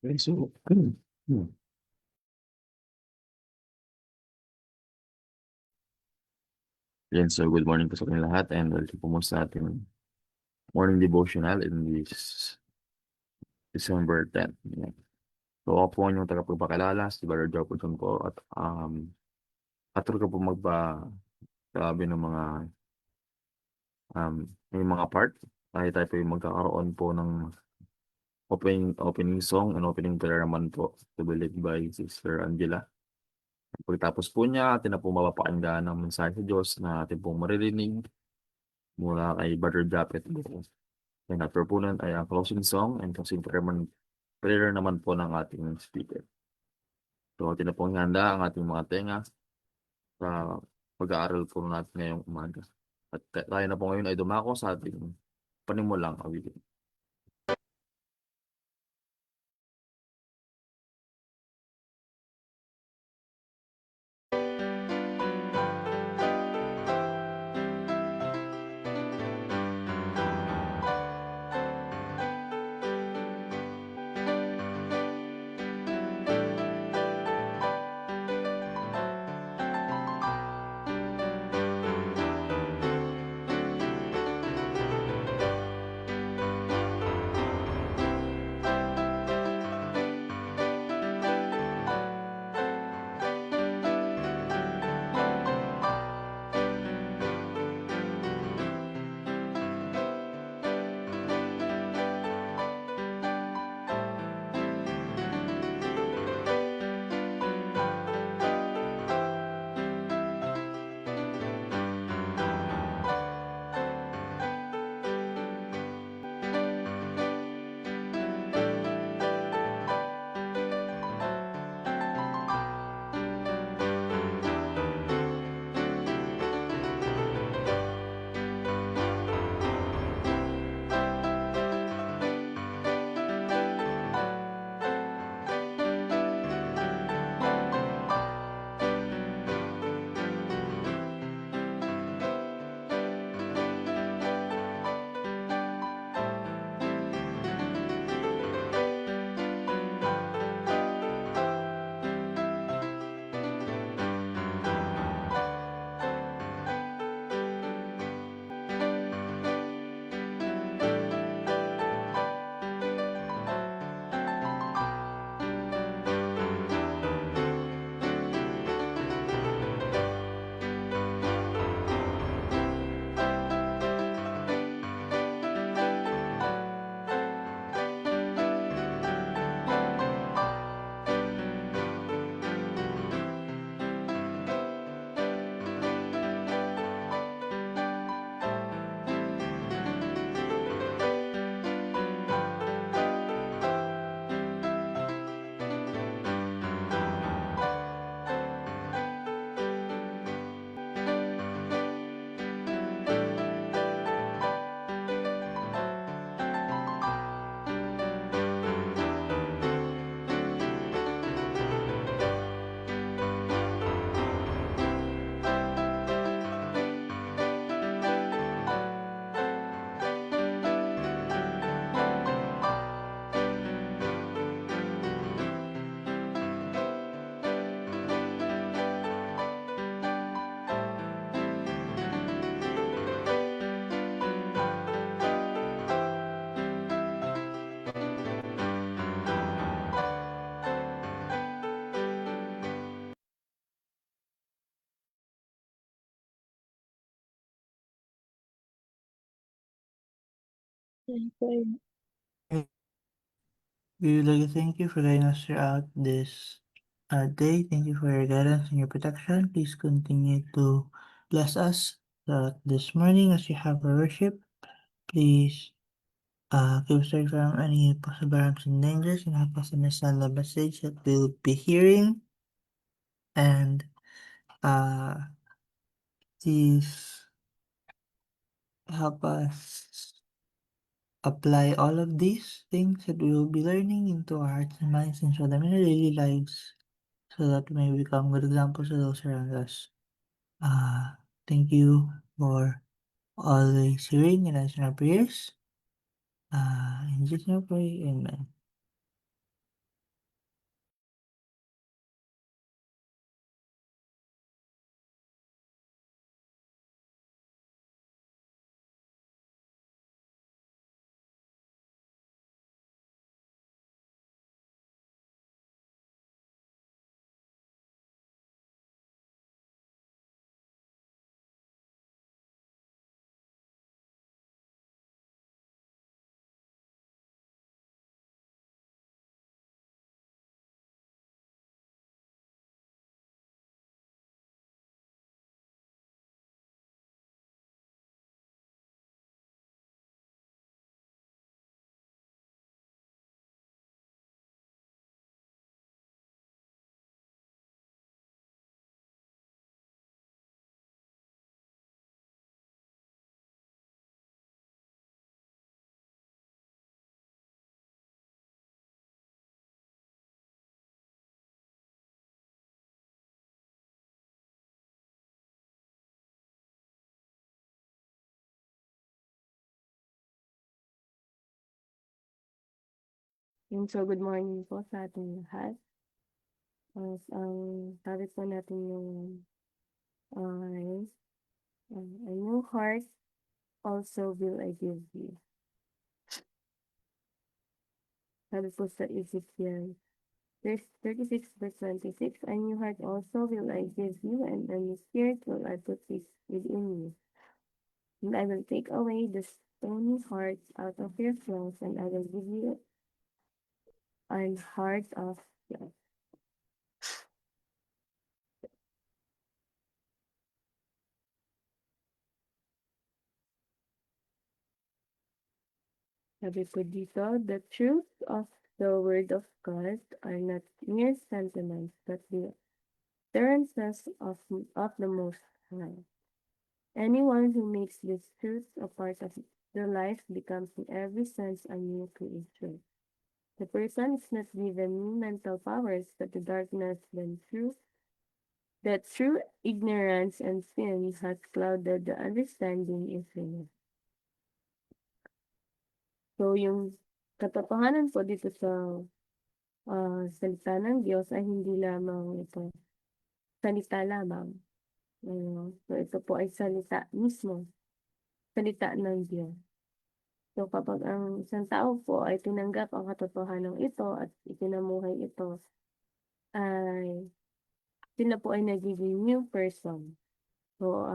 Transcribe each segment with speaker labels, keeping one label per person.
Speaker 1: Okay, so hmm. Yan, so good morning po sa ating lahat and welcome po muna sa ating morning devotional in this December 10th. Yan. So ako po ang inyong tagapagpakilala, si Brother Joe Puchon po at patuloy ko po magpa-sabi ng mga may mga part. Tayo po yung magkakaroon po ng opening song and opening prayer naman po to be led by Sister Angela. Pagkatapos po niya, atin na po mapapakinggan ng mensahe sa Diyos na atin pong maririnig mula kay Brother Japet po. And after po nun ay ang closing song and closing prayer naman po ng ating speaker. So atin na pong ihanda ang ating mga tenga sa pag-aaral po natin ngayong umaga. At tayo na po ngayon ay dumako sa ating panimulang awitin.
Speaker 2: Okay. We would like to thank you for guiding us throughout this day. Thank you for your guidance and your protection. Please continue to bless us this morning as you have our worship. Please keep us safe from any possible harms and dangers and help us understand the message that we'll be hearing. And please help us apply all of these things that we will be learning into our hearts and minds and show them in our daily lives so that we may become good examples to those around us. Thank you for always hearing and answering our prayers. In Jesus' name I pray, amen.
Speaker 3: So good morning po sa ating lahat. Ang topic po natin yung ay, a new heart also will I give you. Sabi po sa Ezekiel 36 verse 26, a new heart also will I give you, and a new spirit will I put within you. And I will take away the stony heart out of your flesh, and I will give you an heart of flesh. Sabi po dito, the truth of the Word of God are not mere sentiments, but the utterances of the Most High. Anyone who makes this truth a part of their life becomes in every sense a new creature. The person is not given new mental powers, but the darkness that through ignorance and sin has clouded the understanding is removed. So yung katotohanan po dito sa salita ng Diyos ay hindi lamang ito salita lamang. So ito po ay salita mismo, salita ng Diyos. So kapag ang isang tao po ay tinanggap ang katotohanan ito at itinamuhay ito, ay sila po ay nagiging new person. So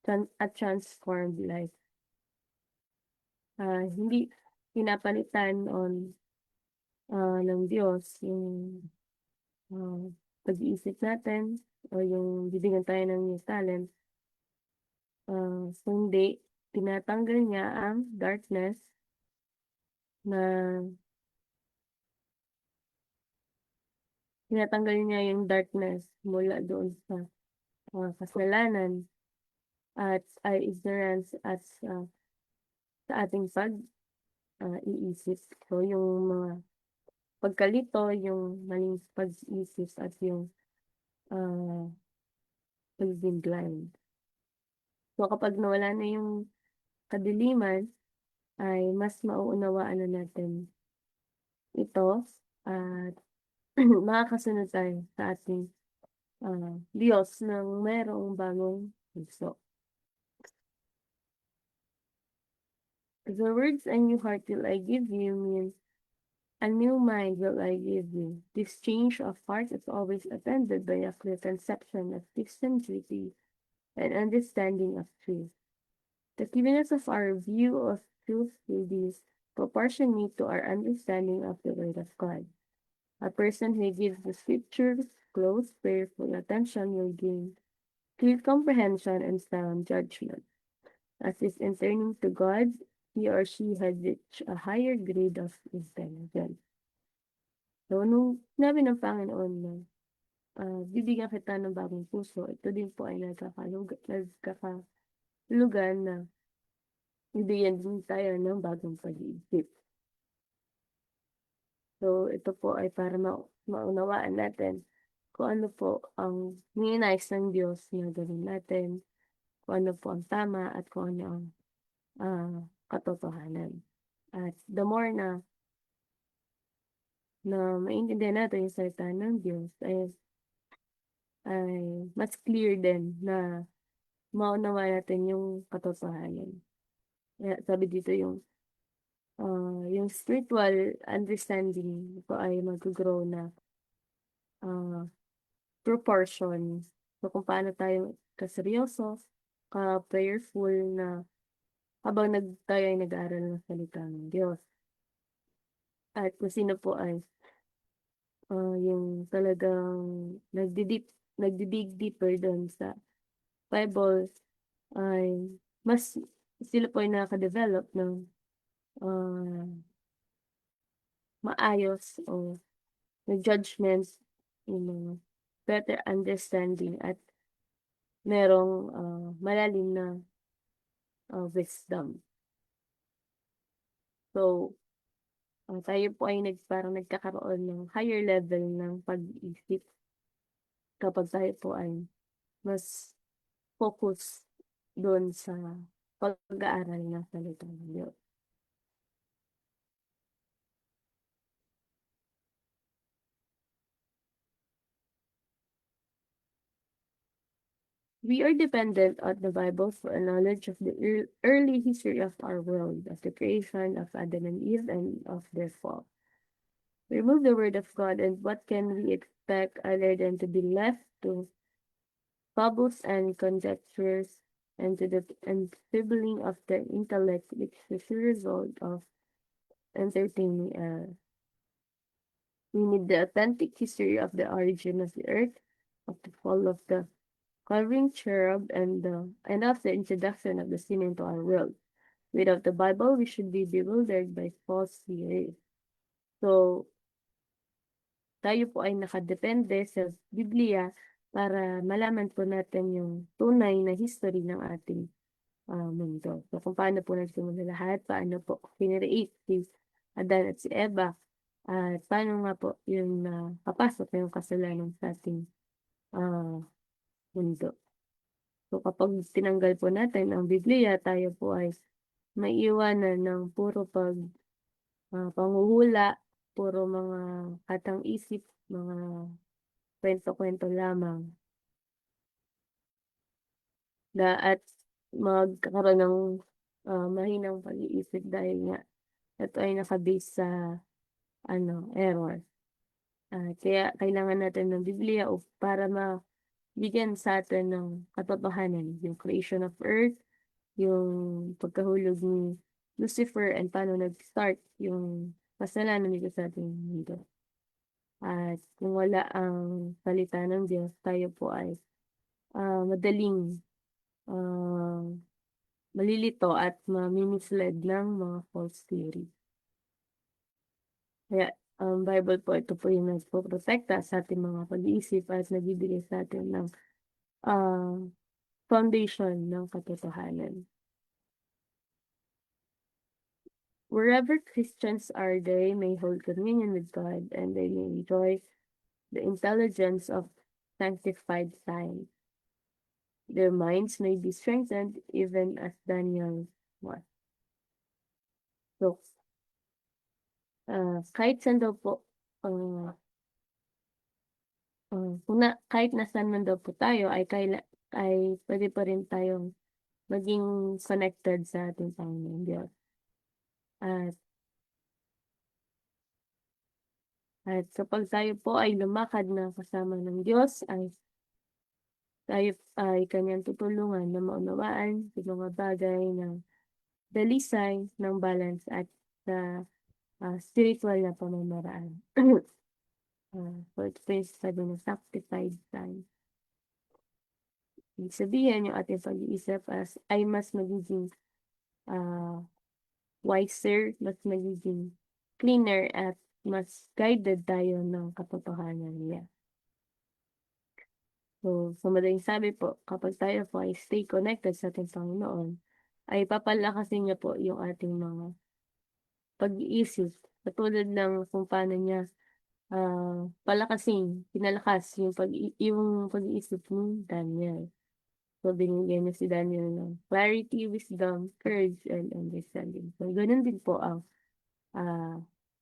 Speaker 3: a transformed life. Hindi pinapalitan ng Diyos yung pag-iisip natin o yung bibigyan tayo ng new talent. Kundi tinatanggal niya ang darkness na tinatanggal niya yung darkness mula doon sa kasalanan at ignorance at sa ating iisip. So yung mga pagkalito, yung maling pag-iisip at yung pagiging blind. So kapag nawala na yung kadiliman, ay mas mauunawaan na natin ito at makakasunod tayo sa ating Diyos ng merong bagong puso. The words "a new heart will I give you" means a new mind will I give you. This change of heart is always attended by a clear conception of distinctity and understanding of truth. The clearness of our view of truth will be proportionate to our understanding of the Word of God. A person who gives the scriptures close, prayerful attention will gain clear comprehension and sound judgment. As is in turning to God, he or she has reached a higher grade of intelligence. So, nung sinabi ng Panginoon na bibigyan kita ng bagong puso, ito din po ay nagkakahulugan na bibigyan din tayo ng bagong pag-iisip. So, ito po ay para maunawaan natin kung ano po ang ninais ng Diyos na gawin natin, kung ano po ang tama at kung ano ang katotohanan. At the more na maintindihan natin yung salita ng Diyos ay mas clear din na maunawa natin yung katotohanan. Kaya sabi dito yung spiritual understanding ko ay mag-grow na proportion. So kung paano tayo kaseryoso, ka-prayerful na habang tayo ay nag-aaral ng salita ng Diyos. At kung sino po ay yung talagang nagdi-dig deeper doon sa Bible ay mas sila po ay nakaka-develop ng maayos o judgments, yung better understanding at merong malalim na wisdom. So, tayo po ay parang nagkakaroon ng higher level ng pag-iisip kapag tayo po ay mas focus doon sa pag-aaral ng salita ng Diyos. We are dependent on the Bible for a knowledge of the early history of our world, of the creation of Adam and Eve, and of their fall. Remove the Word of God, and what can we expect other than to be left to fables and conjectures and to the enfeebling of the intellect, which is the result of entertaining error? We need the authentic history of the origin of the earth, of the fall of the covering cherub, and of the introduction of the sin into our world. Without the Bible, we should be bewildered by false theories. So, tayo po ay nakadepende sa Biblia para malaman po natin yung tunay na history ng ating mundo. So, kung paano po nagsimula lahat, paano po kinreate si Adan at si Eva, at paano nga po yung papasok yung kasalanan sa ating mundo. So, kapag tinanggal po natin ang Biblia, tayo po ay maiiwanan ng puro panghuhula, puro mga katang-isip, mga kwento-kwento lamang. At magkakaroon ng mahinang pag-iisip dahil nga ito ay nakabase sa error. Kaya kailangan natin ng Biblia para mabigyan sa atin ng katotohanan, yung creation of earth, yung pagkahulog ni Lucifer, and paano nag-start yung kasalanan nito sa ating mundo. At kung wala ang salita ng Diyos, tayo po ay madaling malilito at mamimislead ng mga false theory. Kaya ang Bible po, ito po yung nagpoprotekta sa ating mga pag-iisip at nagbibigay sa atin ng foundation ng katotohanan. Wherever Christians are, they may hold communion with God, and they may enjoy the intelligence of sanctified science. Their minds may be strengthened even as Daniel was. So, kahit saan daw po, kahit nasaan man daw po tayo, ay pwede pa rin tayong maging connected sa ating Panginoon Diyos. At kapag tayo po ay lumakad na kasama ng Diyos, ay tayo ay kanyang tutulungan na maunawaan yung mga bagay ng dalisay, ng balance, at sa spiritual na pamamaraan. So, ito po yung sabi ng sanctified science. Ibig sabihin, yung ating pag-iisip ay mas magiging wiser, mas magiging cleaner, at mas guided tayo ng katotohanan niya. So, sa madaling sabi po, kapag tayo po ay stay connected sa ating Panginoon, ay papalakasin niya po yung ating mga pag-iisip. Katulad ng kung paano niya pinalakas yung pag-iisip ni Daniel. So, binigyan niya si Daniel ng clarity, wisdom, courage, and understanding. So, ganun din po ang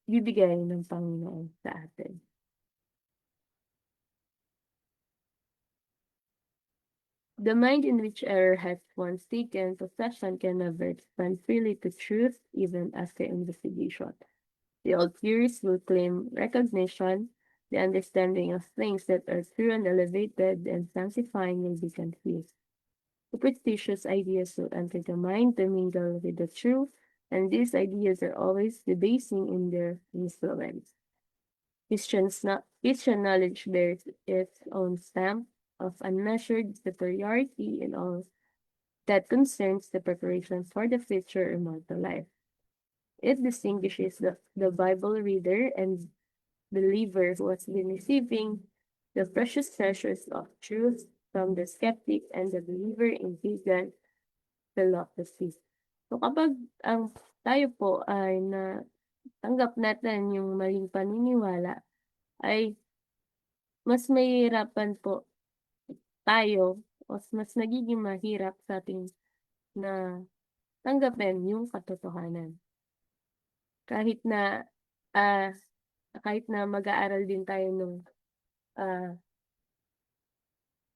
Speaker 3: bibigay ng Panginoon sa atin. The mind in which error has once taken possession can never expand freely to truth, even after investigation. The old theories will claim recognition, the understanding of things that are true and elevated and sanctifying will be confused. Superstitious ideas will enter the mind to mingle with the truth, and these ideas are always debasing in their influence. Christian knowledge bears its own stamp of unmeasured superiority in all that concerns the preparation for the future immortal life. It distinguishes the Bible reader and believer who has been receiving the precious treasures of truth from the skeptic and the believer in pagan philosophy. So kapag tayo po ay natanggap natin yung maling paniniwala, ay mas mahihirapan po tayo, mas nagiging mahirap sa ating na tanggapin yung katotohanan. Kahit na mag-aaral din tayo ng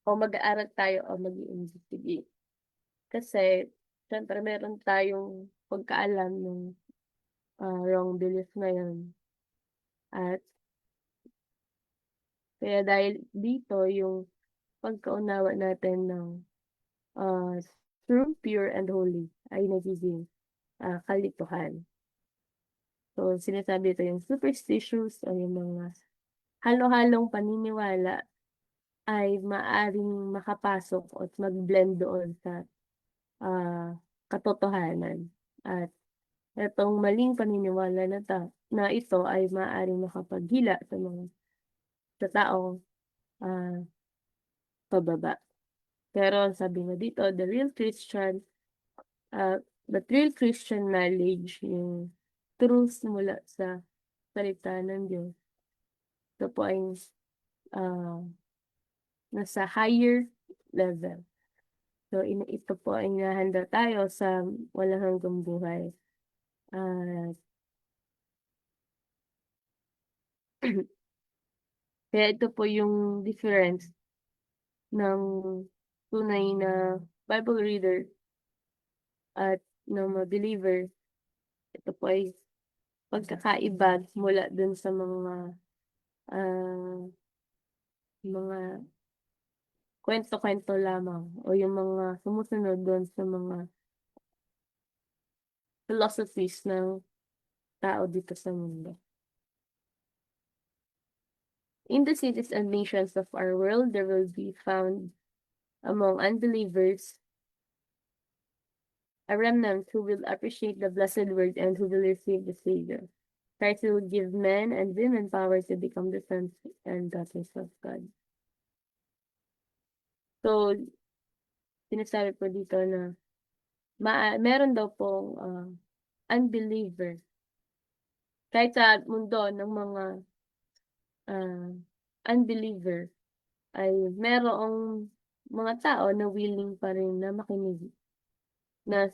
Speaker 3: o mag-aaral tayo o mag-i-investigate. Kasi siyempre meron tayong pagkaalam ng wrong belief na yun. At kaya dahil dito yung pagkaunawa natin ng uh, true, pure, and holy ay nagiging kalituhan. So, sinasabi ito yung superstitious o yung mga halo-halong paniniwala ay maaring makapasok at mag-blend doon sa katotohanan. At itong maling paniniwala na ito ay maaaring makapaghila sa taong pababa. Pero sabi nga dito, the real Christian knowledge, yung truth mula sa salita ng Diyos, ito po ay nasa higher level. So, ito po ay nahanda tayo sa walang hanggang buhay. Kaya ito po yung difference ng tunay na Bible reader at ng mga believer. Ito po ay pagkakaiba mula dun sa mga kwento-kwento lamang o yung mga sumusunod doon sa mga philosophies ng tao dito sa mundo. In the cities and nations of our world, there will be found among unbelievers a remnant who will appreciate the blessed word and who will receive the Savior. Christ will give men and women power to become the sons and daughters of God. So, sinasabi po dito na meron daw pong unbeliever. Kahit sa mundo ng mga unbeliever, ay merong mga tao na willing pa rin na makinig, na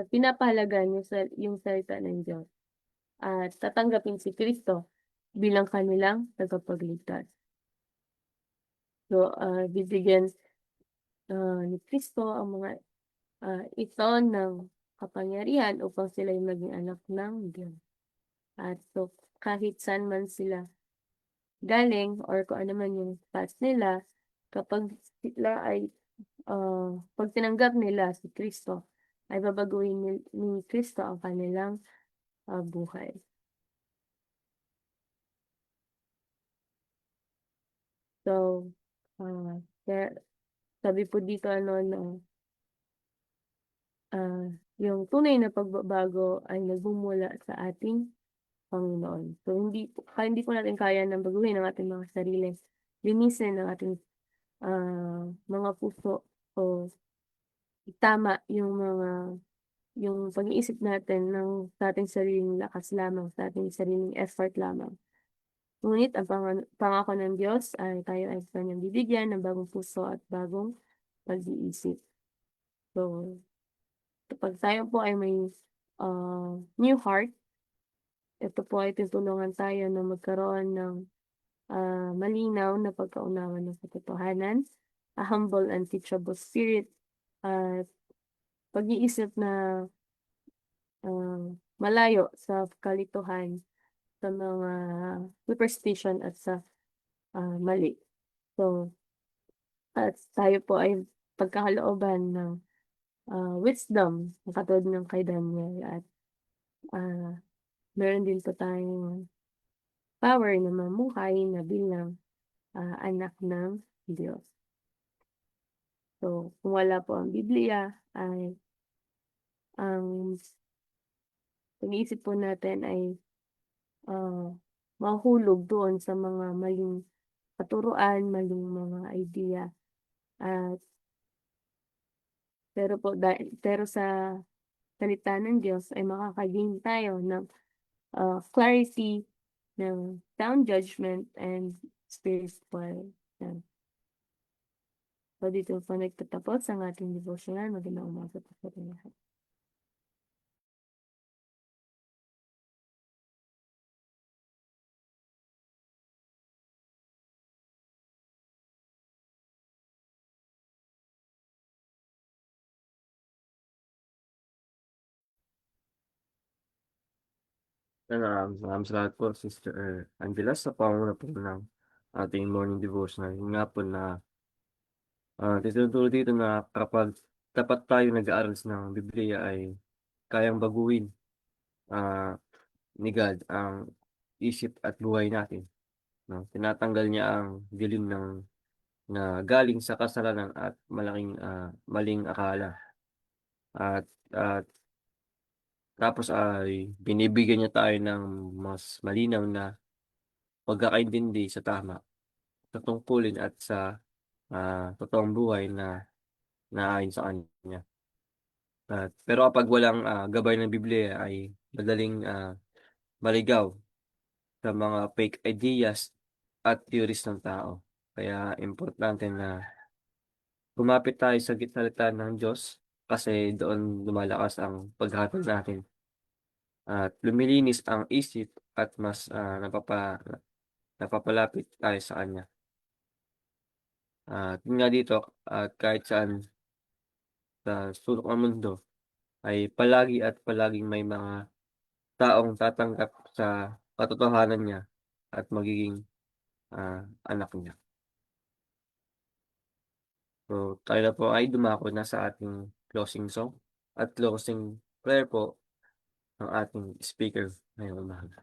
Speaker 3: pinapahalagan yung salita ng Diyos at tatanggapin si Kristo bilang kanilang tagapagligtas. So, bibigyan ni Kristo ang mga ito ng kapangyarihan upang sila ay maging anak ng Diyos. At so, kahit saan man sila galing or kung ano man yung past nila, kapag sila ay pag tinanggap nila si Kristo, ay babaguhin ni Kristo ang kanilang buhay. So, kaya sabi po dito na yung tunay na pagbabago ay nagmumula sa ating Panginoon. So, hindi po natin kaya nang baguhin ang ating mga sarili. Linisin ang ating mga puso o tama yung pag-iisip natin sa ating sariling lakas lamang, sa ating sariling effort lamang. Ngunit ang pangako ng Diyos ay tayo ay kanyang bibigyan ng bagong puso at bagong pag-iisip. So, kapag tayo po ay may new heart, ito po ay tutulungan tayo na magkaroon ng malinaw na pagkaunawa ng katotohanan, a humble and teachable spirit, at pag-iisip na malayo sa kalituhan, sa mga superstition at sa mali. So, at tayo po ay pagkakalooban ng wisdom, katulad ng kay Daniel, at meron din po tayong power na mamuhay na bilang anak ng Diyos. So, kung wala po ang Biblia, ay ang pag-iisip po natin ay mahulog doon sa mga maling katuruan, maling mga idea. At pero sa salita ng Diyos ay makakagain tayo ng clarity, ng sound judgment, and spiritual. So, dito po nagtatapos ang ating devotional. Magandang umaga po sa lahat.
Speaker 4: Maraming salamat po, Sister Angela, sa panguna po ng ating morning devotional. Yun nga po na tinuturo dito na kapag tapat tayo nag-aaral ng Biblia ay kayang baguhin ah, ni God ang isip at buhay natin. No? Tinatanggal niya ang dilim na galing sa kasalanan at maling akala. At tapos ay binibigyan niya tayo ng mas malinaw na pagkakaintindi sa tama, sa tungkulin at sa totoong buhay na naayon sa kanya. Pero kapag walang gabay ng Biblia ay madaling maligaw sa mga fake ideas at theories ng tao. Kaya importante na lumapit tayo sa salita ng Diyos kasi doon lumalakas ang paghatol natin at lumilinis ang isip at mas napapalapit tayo sa Kanya. At yun nga dito, at kahit saan sa sulok ng mundo ay palagi at palaging may mga taong tatanggap sa katotohanan niya at magiging anak niya. So, tayo na po ay dumako na sa ating closing song at closing prayer po ng ating speaker ngayong umaga.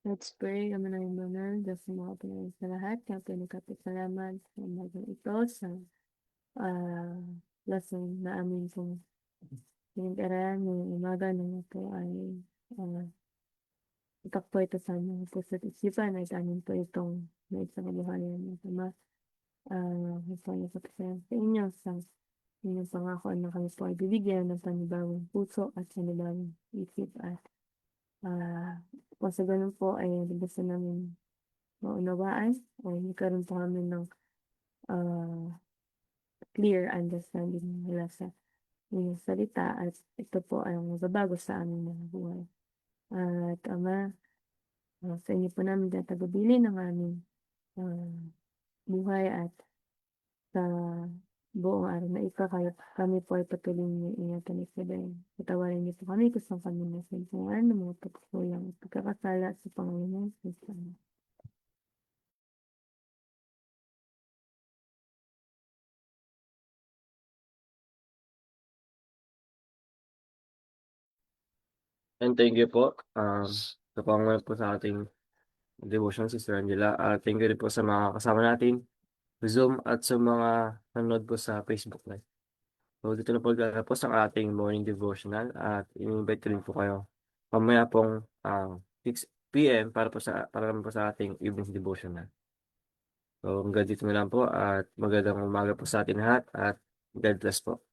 Speaker 3: Let's pray. Ama namin banal, Diyos na mga pinayin sa lahat, kaya pinagkapit-salamat sa umagang ito sa lesson na amin pong pinag-aralan ngayong umaga na ito ay itakpo ito sa aming puso at isipan at amin po itong may sa kabuhayan ng Ama. Nagpapasalamat sa inyo sa inyong pangako na kami po ay bibigyan ng panibagong puso at panibagong isip at kung sa ganun po ay lubos na namin maunawaan o nagkaroon po kami ng clear understanding mula sa inyong salita at ito po ay magbabago sa aming mga buhay. At Ama, sa inyo po namin tatagubili ng aming buhay at sa buong araw na ito, kaya kami po ay patuloy niyo ingatan at sabayan. Patawarin niyo po kami kung saan kami nasentungan ng mga pagkukulang at pagkakasala sa Panginoon. Amen.
Speaker 4: And thank you po. Sa pangunan po sa ating devotion, Sister Angela. Thank you rin po sa mga kasama natin sa Zoom at sa mga nanonood po sa Facebook Live. So, dito na po po ang ating morning devotional at in-invite ko rin po kayo mamaya pong 6 p.m. para naman po sa ating evening devotional. So, hanggang dito na lang po at magandang umaga po sa atin lahat at God bless po.